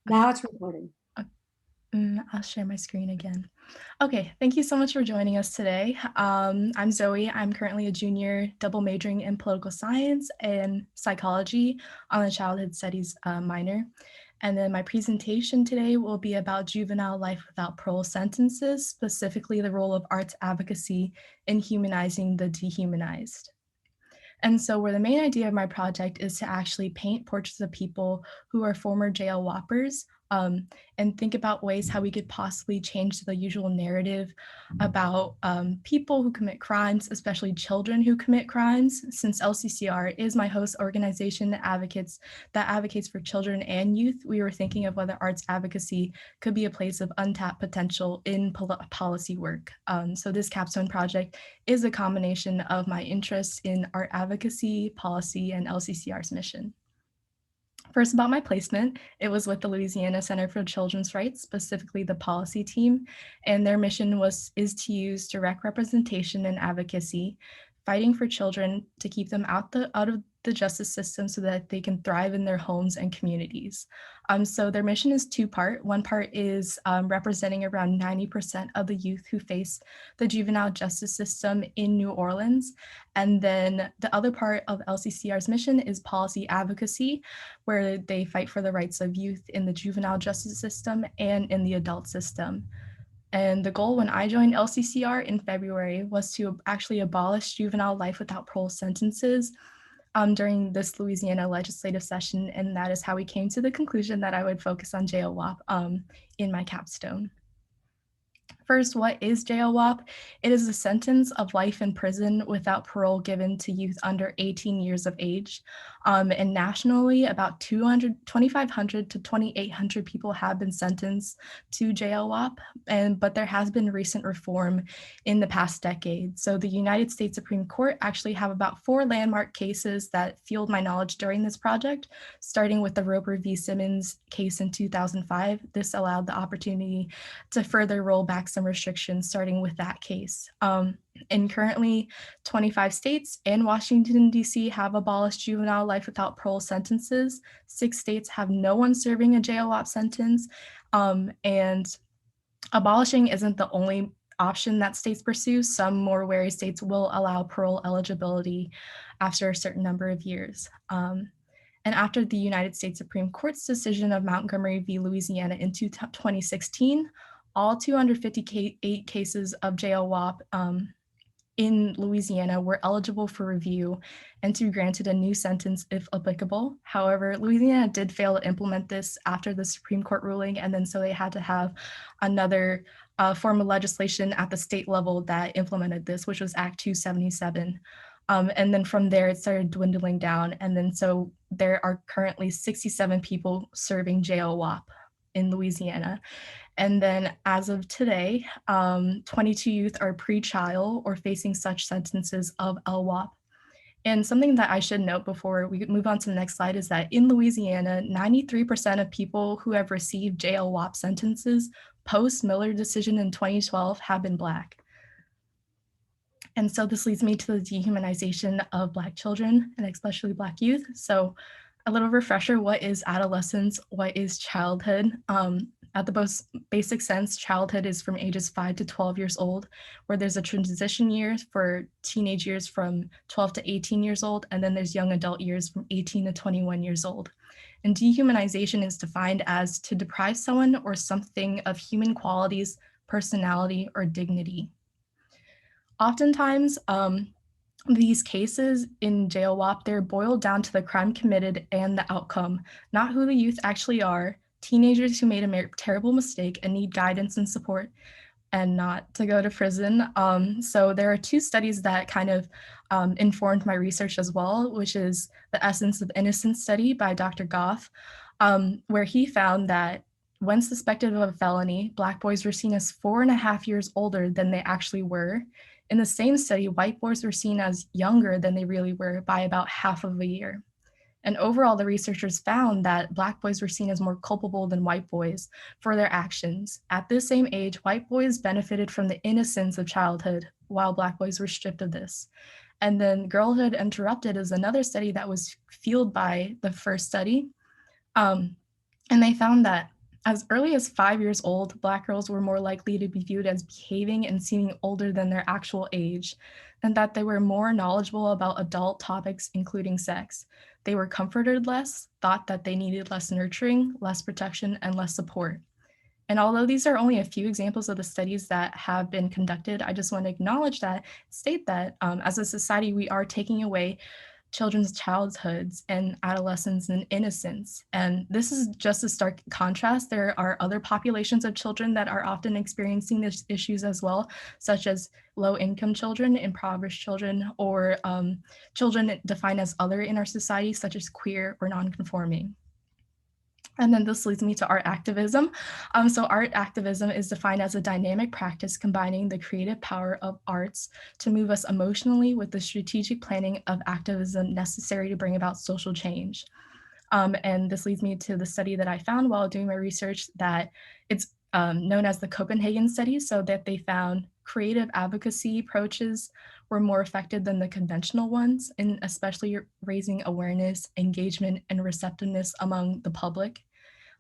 Now it's recording. I'll share my screen again. Okay, thank you so much for joining us today. I'm Zoe. I'm currently a junior double majoring in political science and psychology on a childhood studies minor. And then my presentation today will be about juvenile life without parole sentences, specifically the role of arts advocacy in humanizing the dehumanized. And so where the main idea of my project is to actually paint portraits of people who are former JLWOPers, and think about ways how we could possibly change the usual narrative about people who commit crimes, especially children who commit crimes, since LCCR is my host organization that advocates for children and youth. We were thinking of whether arts advocacy could be a place of untapped potential in policy work. So this capstone project is a combination of my interests in art advocacy, policy, and LCCR's mission. First, about my placement, it was with the Louisiana Center for Children's Rights, specifically the policy team, and their mission is to use direct representation and advocacy, fighting for children to keep them out of the justice system so that they can thrive in their homes and communities. So their mission is two-part. One part is representing around 90% of the youth who face the juvenile justice system in New Orleans. And then the other part of LCCR's mission is policy advocacy, where they fight for the rights of youth in the juvenile justice system and in the adult system. And the goal when I joined LCCR in February was to actually abolish juvenile life without parole sentences during this Louisiana legislative session. And that is how we came to the conclusion that I would focus on JLWOP in my capstone. First, what is JLWOP? It is a sentence of life in prison without parole given to youth under 18 years of age. And nationally, about 2,500 to 2,800 people have been sentenced to JLWOP, but there has been recent reform in the past decade. So the United States Supreme Court actually have about 4 landmark cases that fueled my knowledge during this project, starting with the Roper v. Simmons case in 2005. This allowed the opportunity to further roll back some restrictions, starting with that case. And currently, 25 states and Washington, D.C. have abolished juvenile life without parole sentences. 6 states have no one serving a JLWOP sentence. And abolishing isn't the only option that states pursue. Some more wary states will allow parole eligibility after a certain number of years. And after the United States Supreme Court's decision of Montgomery v. Louisiana in 2016, all 258 cases of JLWOP in Louisiana were eligible for review and to be granted a new sentence if applicable. However, Louisiana did fail to implement this after the Supreme Court ruling, and then so they had to have another form of legislation at the state level that implemented this, which was Act 277. And then from there, it started dwindling down. And then so there are currently 67 people serving JLWOP in Louisiana. And then as of today, 22 youth are pre-trial or facing such sentences of LWOP. And something that I should note before we move on to the next slide is that in Louisiana, 93% of people who have received JLWOP sentences post-Miller decision in 2012 have been Black. And so this leads me to the dehumanization of Black children and especially Black youth. So a little refresher, what is adolescence? What is childhood? At the most basic sense, childhood is from ages 5 to 12 years old, where there's a transition year for teenage years from 12 to 18 years old, and then there's young adult years from 18 to 21 years old. And dehumanization is defined as to deprive someone or something of human qualities, personality, or dignity. Oftentimes, these cases in JLWOP, they're boiled down to the crime committed and the outcome, not who the youth actually are, teenagers who made a terrible mistake and need guidance and support and not to go to prison. So there are 2 studies that kind of informed my research as well, which is the Essence of Innocence study by Dr. Goff, where he found that when suspected of a felony, Black boys were seen as 4.5 years older than they actually were. In the same study, white boys were seen as younger than they really were by about half of a year. And overall, the researchers found that Black boys were seen as more culpable than white boys for their actions. At this same age, white boys benefited from the innocence of childhood, while Black boys were stripped of this. And then Girlhood Interrupted is another study that was fueled by the first study. And they found that As early as 5 years old, Black girls were more likely to be viewed as behaving and seeming older than their actual age, and that they were more knowledgeable about adult topics, including sex. They were comforted less, thought that they needed less nurturing, less protection, and less support. And although these are only a few examples of the studies that have been conducted, I just want to acknowledge that, state that as a society, we are taking away children's childhoods and adolescence and innocence. And this is just a stark contrast. There are other populations of children that are often experiencing these issues as well, such as low-income children, impoverished children, or children defined as other in our society, such as queer or non-conforming. And then this leads me to art activism. So art activism is defined as a dynamic practice combining the creative power of arts to move us emotionally with the strategic planning of activism necessary to bring about social change. And this leads me to the study that I found while doing my research, that it's known as the Copenhagen study, so that they found creative advocacy approaches were more effective than the conventional ones, in especially raising awareness, engagement, and receptiveness among the public.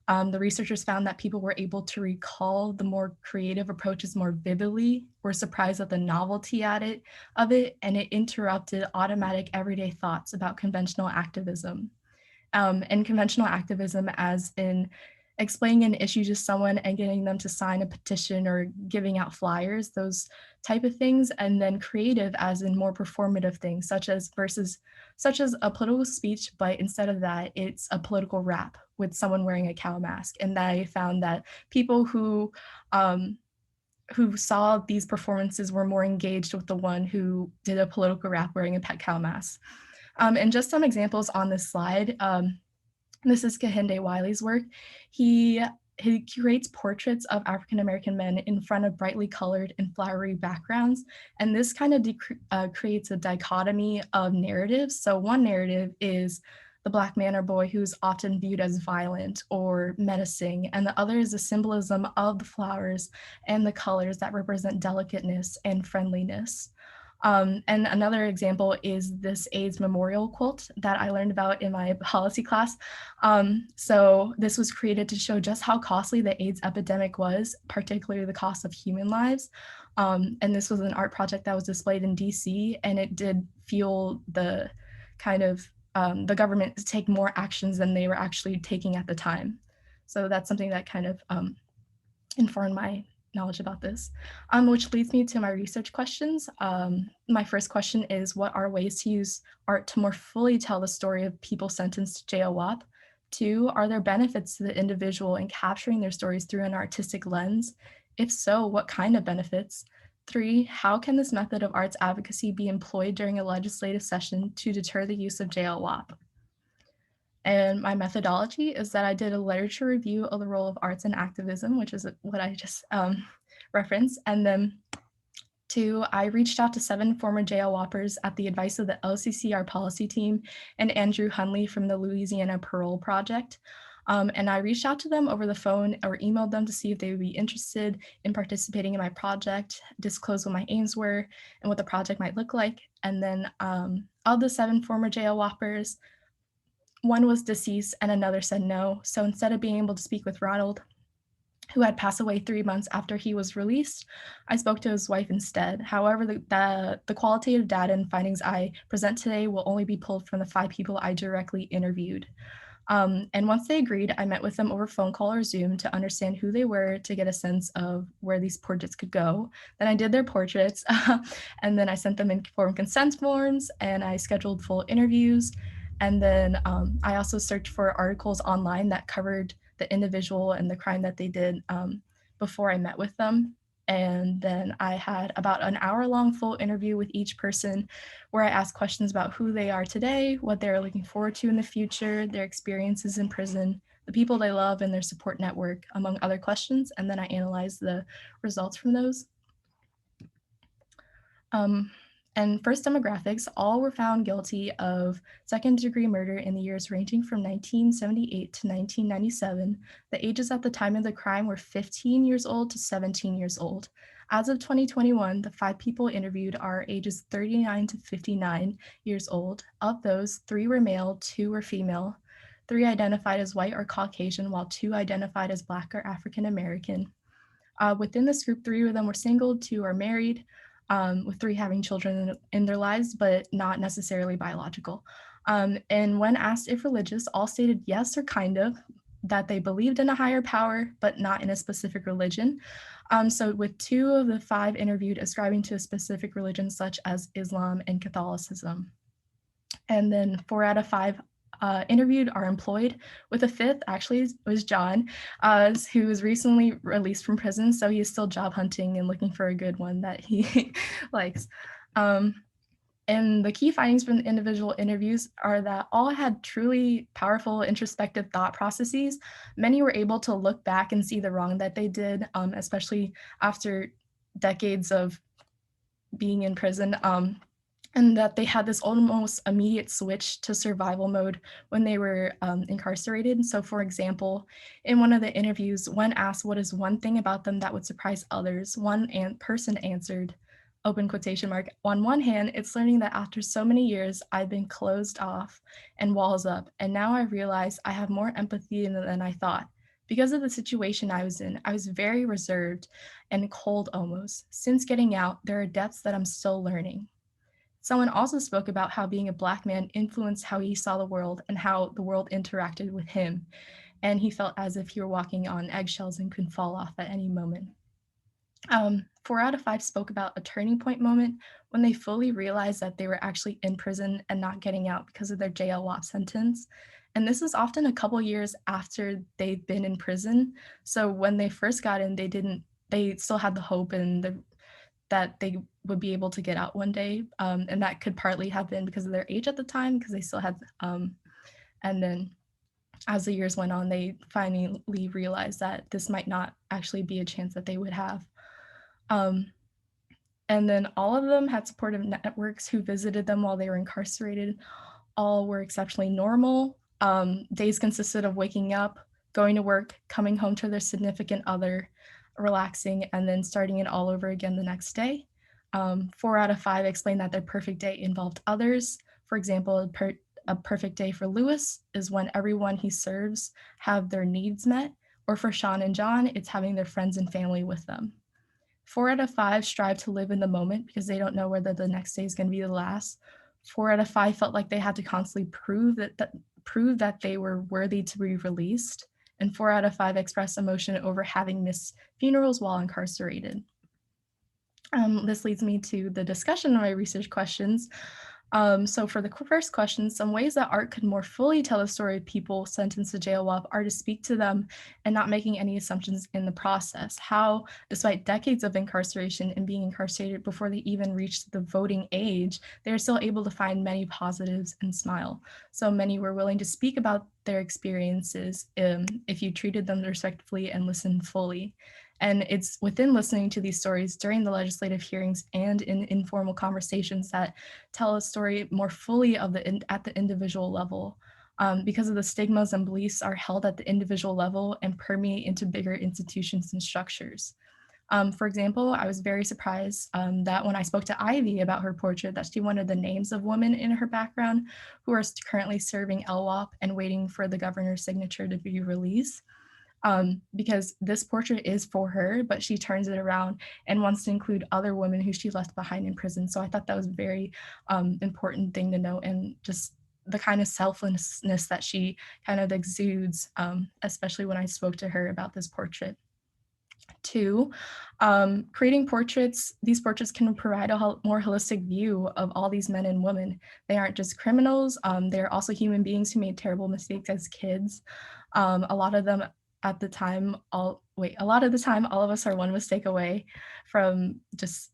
The researchers found that people were able to recall the more creative approaches more vividly, were surprised at the novelty of it, and it interrupted automatic everyday thoughts about conventional activism. And conventional activism as in explaining an issue to someone and getting them to sign a petition or giving out flyers, those type of things, and then creative as in more performative things, such as a political speech, but instead of that, it's a political rap with someone wearing a cow mask. And I found that people who saw these performances were more engaged with the one who did a political rap wearing a pet cow mask. And just some examples on this slide. This is Kehinde Wiley's work. He curates portraits of African American men in front of brightly colored and flowery backgrounds. And this kind of creates a dichotomy of narratives. So one narrative is the Black man or boy who's often viewed as violent or menacing, and the other is the symbolism of the flowers and the colors that represent delicateness and friendliness. And another example is this AIDS memorial quilt that I learned about in my policy class. So this was created to show just how costly the AIDS epidemic was, particularly the cost of human lives. And this was an art project that was displayed in DC, and it did fuel the kind of the government to take more actions than they were actually taking at the time. So that's something that kind of informed my knowledge about this, which leads me to my research questions. My first question is, what are ways to use art to more fully tell the story of people sentenced to JLWOP? 2, are there benefits to the individual in capturing their stories through an artistic lens? If so, what kind of benefits? 3, how can this method of arts advocacy be employed during a legislative session to deter the use of JLWOP? And my methodology is that I did a literature review of the role of arts in activism, which is what I just referenced. And then 2, I reached out to 7 former JLWOPers at the advice of the LCCR policy team and Andrew Hunley from the Louisiana Parole Project. And I reached out to them over the phone or emailed them to see if they would be interested in participating in my project, disclose what my aims were and what the project might look like. And then of the 7 former JLWOPers, 1 was deceased and another said no. So instead of being able to speak with Ronald, who had passed away 3 months after he was released, I spoke to his wife instead. However, the qualitative data and findings I present today will only be pulled from the 5 people I directly interviewed. And once they agreed, I met with them over phone call or Zoom to understand who they were, to get a sense of where these portraits could go. Then I did their portraits, and then I sent them informed consent forms, and I scheduled full interviews. And then I also searched for articles online that covered the individual and the crime that they did before I met with them. And then I had about an hour-long full interview with each person where I asked questions about who they are today, what they're looking forward to in the future, their experiences in prison, the people they love, and their support network, among other questions. And then I analyzed the results from those. And first demographics, all were found guilty of second-degree murder in the years ranging from 1978 to 1997. The ages at the time of the crime were 15 years old to 17 years old. As of 2021, the 5 people interviewed are ages 39 to 59 years old. Of those, 3 were male, 2 were female. 3 identified as white or Caucasian, while 2 identified as Black or African American. Within this group, 3 of them were single, 2 are married, with 3 having children in their lives, but not necessarily biological. And when asked if religious, all stated yes or kind of, that they believed in a higher power, but not in a specific religion. So with 2 of the 5 interviewed ascribing to a specific religion, such as Islam and Catholicism. And then 4 out of 5 interviewed are employed, with a 5th actually was John, who was recently released from prison, so he is still job hunting and looking for a good one that he likes. And the key findings from the individual interviews are that all had truly powerful introspective thought processes. Many were able to look back and see the wrong that they did, especially after decades of being in prison. And that they had this almost immediate switch to survival mode when they were incarcerated. So for example, in one of the interviews, when asked what is one thing about them that would surprise others, one person answered, open quotation mark, on one hand, it's learning that after so many years, I've been closed off and walls up, and now I realize I have more empathy than I thought. Because of the situation I was in, I was very reserved and cold almost. Since getting out, there are depths that I'm still learning. Someone also spoke about how being a Black man influenced how he saw the world and how the world interacted with him. And he felt as if he were walking on eggshells and could fall off at any moment. 4 out of 5 spoke about a turning point moment when they fully realized that they were actually in prison and not getting out because of their JLWOP sentence. And this is often a couple years after they've been in prison. So when they first got in, they still had the hope and that they would be able to get out one day. And that could partly have been because of their age at the time, because they still had, and then as the years went on, they finally realized that this might not actually be a chance that they would have. And then all of them had supportive networks who visited them while they were incarcerated. All were exceptionally normal. Days consisted of waking up, going to work, coming home to their significant other, relaxing, and then starting it all over again the next day. 4 out of 5 explained that their perfect day involved others. For example, a perfect day for Lewis is when everyone he serves have their needs met, or for Sean and John, it's having their friends and family with them. 4 out of 5 strive to live in the moment because they don't know whether the next day is going to be the last. 4 out of 5 felt like they had to constantly prove that they were worthy to be released. And 4 out of 5 expressed emotion over having missed funerals while incarcerated. This leads me to the discussion of my research questions. So for the first question, some ways that art could more fully tell the story of people sentenced to jail WOP are to speak to them and not making any assumptions in the process. How, despite decades of incarceration and being incarcerated before they even reached the voting age, they are still able to find many positives and smile. So many were willing to speak about their experiences if you treated them respectfully and listened fully. And it's within listening to these stories during the legislative hearings and in informal conversations that tell a story more fully at the individual level, because of the stigmas and beliefs are held at the individual level and permeate into bigger institutions and structures. For example, I was very surprised that when I spoke to Ivy about her portrait, that she wanted the names of women in her background who are currently serving LWOP and waiting for the governor's signature to be released. Because this portrait is for her, but she turns it around and wants to include other women who she left behind in prison. So I thought that was a very important thing to know, and just the kind of selflessness that she kind of exudes, especially when I spoke to her about this portrait. 2, creating portraits. These portraits can provide a more holistic view of all these men and women. They aren't just criminals. They're also human beings who made terrible mistakes as kids. A lot of them at the time, a lot of the time, all of us are one mistake away from just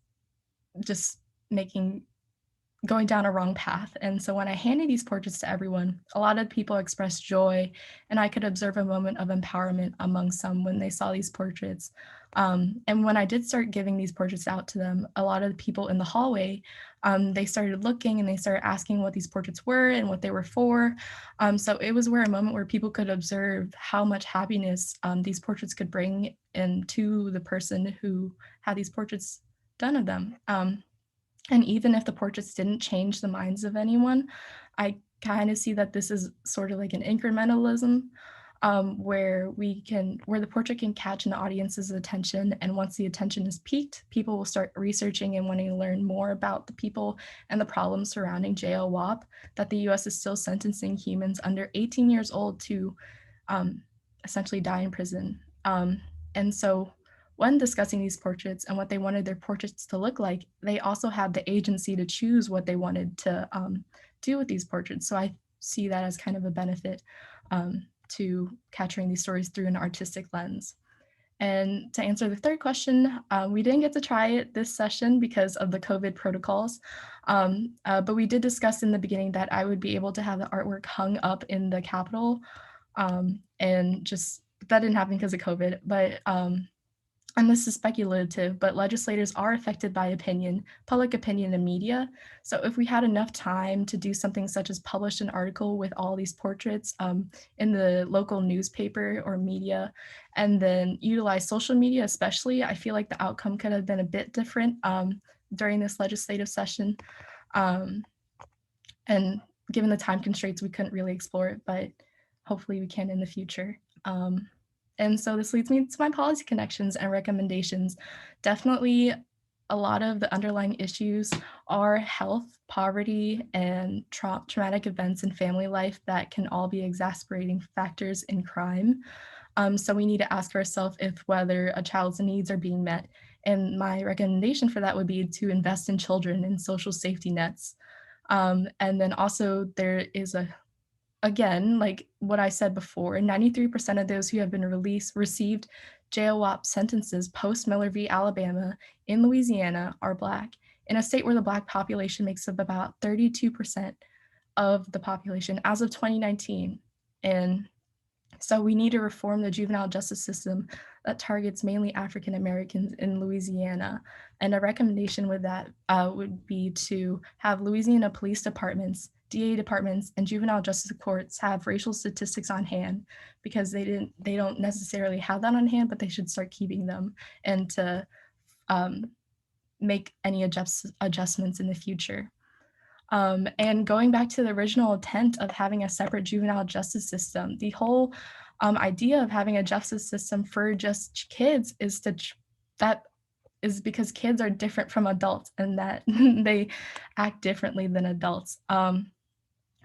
going down a wrong path. And so when I handed these portraits to everyone, a lot of people expressed joy, and I could observe a moment of empowerment among some when they saw these portraits. And when I did start giving these portraits out to them, a lot of the people in the hallway, they started looking and they started asking what these portraits were and what they were for. So it was a moment where people could observe how much happiness these portraits could bring into the person who had these portraits done of them. And even if the portraits didn't change the minds of anyone, I kind of see that this is sort of like an incrementalism, where the portrait can catch an audience's attention, and once the attention is piqued, people will start researching and wanting to learn more about the people and the problems surrounding JLWOP, that the US is still sentencing humans under 18 years old to um, essentially die in prison. And so when discussing these portraits and what they wanted their portraits to look like, they also had the agency to choose what they wanted to do with these portraits. So I see that as kind of a benefit to capturing these stories through an artistic lens. And to answer the third question, we didn't get to try it this session because of the COVID protocols, but we did discuss in the beginning that I would be able to have the artwork hung up in the Capitol, and just that didn't happen because of COVID, but and this is speculative, but legislators are affected by opinion, public opinion, and media. So if we had enough time to do something such as publish an article with all these portraits in the local newspaper or media, and then utilize social media especially, I feel like the outcome could have been a bit different during this legislative session. Um, and given the time constraints, we couldn't really explore it, but hopefully we can in the future. And so this leads me to my policy connections and recommendations. Definitely a lot of the underlying issues are health, poverty, and traumatic events in family life that can all be exacerbating factors in crime. So we need to ask ourselves if whether a child's needs are being met. And my recommendation for that would be to invest in children and social safety nets. And then also there is again, like what I said before, 93% of those who have been received JLWOP sentences post Miller v. Alabama in Louisiana are Black, in a state where the Black population makes up about 32% of the population as of 2019. And so we need to reform the juvenile justice system that targets mainly African Americans in Louisiana. And a recommendation with that would be to have Louisiana police departments, DA departments, and juvenile justice courts have racial statistics on hand, because they don't necessarily have that on hand, but they should start keeping them, and to make any adjustments in the future. And going back to the original intent of having a separate juvenile justice system, the whole idea of having a justice system for just kids that is because kids are different from adults, and that they act differently than adults.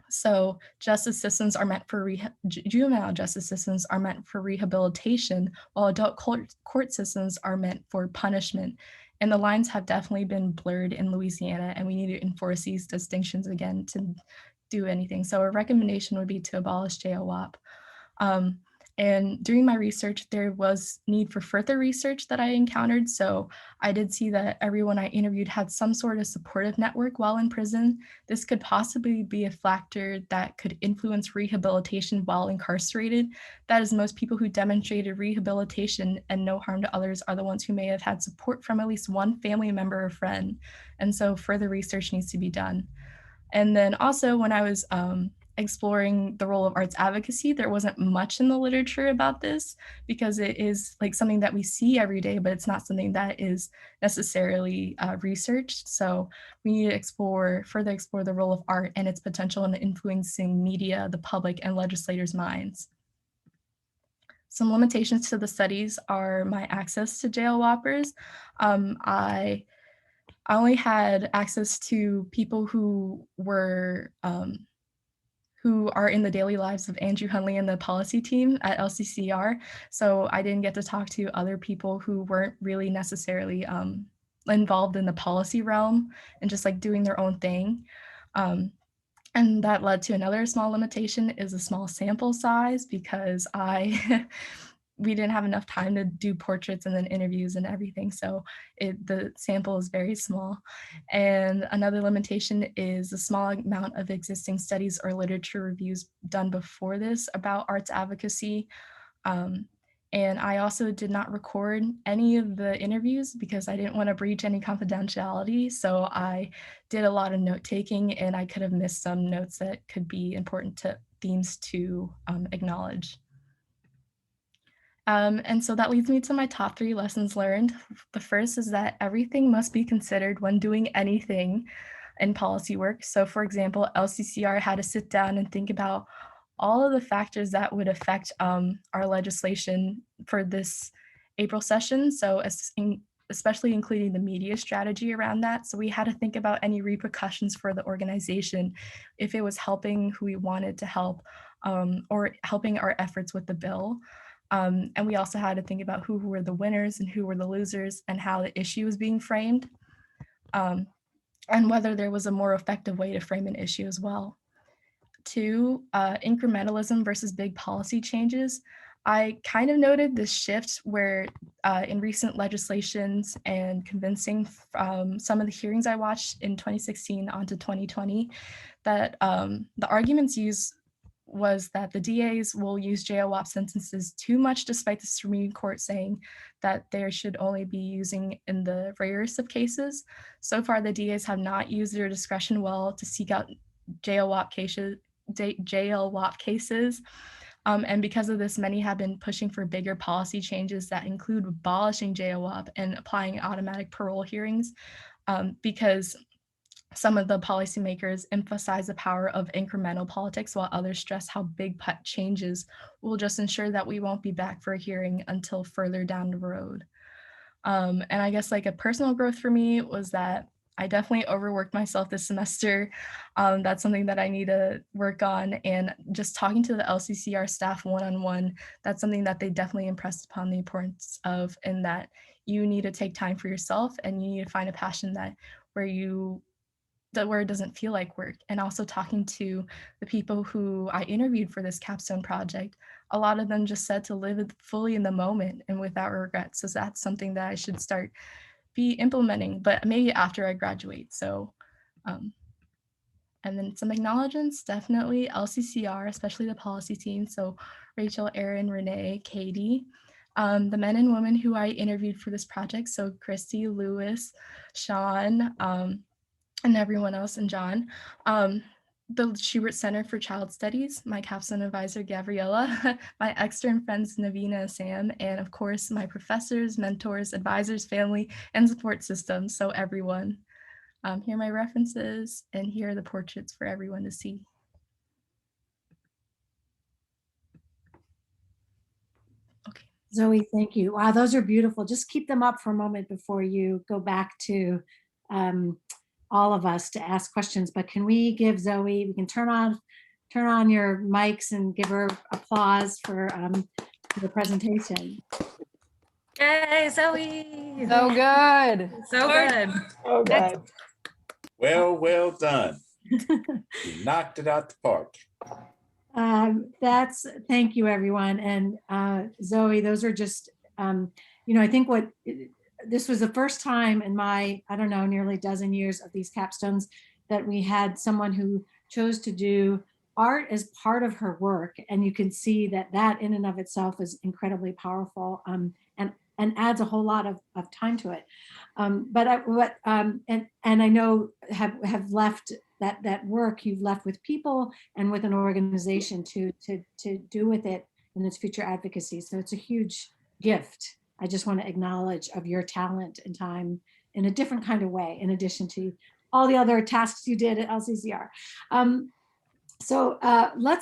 So justice systems are meant for juvenile justice systems are meant for rehabilitation, while adult court systems are meant for punishment. And the lines have definitely been blurred in Louisiana, and we need to enforce these distinctions again to do anything. So a recommendation would be to abolish JLWOP. And during my research, there was need for further research that I encountered. So I did see that everyone I interviewed had some sort of supportive network while in prison. This could possibly be a factor that could influence rehabilitation while incarcerated. That is, most people who demonstrated rehabilitation and no harm to others are the ones who may have had support from at least one family member or friend. And so further research needs to be done. And then also when I was exploring the role of arts advocacy, there wasn't much in the literature about this, because it is like something that we see every day, but it's not something that is necessarily researched. So we need to further explore the role of art and its potential in influencing media, the public, and legislators' minds. Some limitations to the studies are my access to JLWOPers. I only had access to people who are in the daily lives of Andrew Hunley and the policy team at LCCR. So I didn't get to talk to other people who weren't really necessarily involved in the policy realm and just like doing their own thing. And that led to another small limitation, is a small sample size, because we didn't have enough time to do portraits and then interviews and everything. So the sample is very small. And another limitation is the small amount of existing studies or literature reviews done before this about arts advocacy. And I also did not record any of the interviews because I didn't want to breach any confidentiality. So I did a lot of note taking, and I could have missed some notes that could be important to themes to acknowledge. And so that leads me to my top 3 lessons learned. The first is that everything must be considered when doing anything. in policy work. So for example, LCCR had to sit down and think about all of the factors that would affect our legislation for this April session. So especially including the media strategy around that. So we had to think about any repercussions for the organization if it was helping who we wanted to help or helping our efforts with the bill. And we also had to think about who were the winners and who were the losers and how the issue was being framed, and whether there was a more effective way to frame an issue as well. Two, incrementalism versus big policy changes. I kind of noted this shift where in recent legislations and convincing some of the hearings I watched in 2016 onto 2020, that the arguments used was that the DAs will use JLWOP sentences too much, despite the Supreme Court saying that they should only be using in the rarest of cases. So far, the DAs have not used their discretion well to seek out JLWOP cases. And because of this, many have been pushing for bigger policy changes that include abolishing JLWOP and applying automatic parole hearings, because some of the policymakers emphasize the power of incremental politics, while others stress how big changes will just ensure that we won't be back for a hearing until further down the road. And I guess like a personal growth for me was that I definitely overworked myself this semester. That's something that I need to work on. And just talking to the LCCR staff one-on-one, that's something that they definitely impressed upon the importance of, in that you need to take time for yourself and you need to find a passion where it doesn't feel like work. And also talking to the people who I interviewed for this capstone project, a lot of them just said to live fully in the moment and without regrets. So that's something that I should be implementing, but maybe after I graduate. So, and then some acknowledgements, definitely LCCR, especially the policy team. So Rachel, Erin, Renee, Katie, the men and women who I interviewed for this project. So Christy, Lewis, Sean, and everyone else, and John. The Schubert Center for Child Studies, my capstone advisor, Gabriella, my extern friends, Navina, Sam, and of course, my professors, mentors, advisors, family, and support systems, so everyone. Here are my references, and here are the portraits for everyone to see. Okay. Zoe, thank you. Wow, those are beautiful. Just keep them up for a moment before you go back to all of us to ask questions. But can we give Zoe, we can turn on your mics and give her applause for the presentation. Yay, Zoe! So good. So good. So good. Well done. You knocked it out the park. Thank you, everyone. And Zoe, those are just, I think this was the first time in my, I don't know, nearly dozen years of these capstones that we had someone who chose to do art as part of her work. And you can see that in and of itself is incredibly powerful and adds a whole lot of time to it. And I know have left that work you've left with people and with an organization to do with it in its future advocacy. So it's a huge gift. I just want to acknowledge of your talent and time in a different kind of way, in addition to all the other tasks you did at LCCR. So let's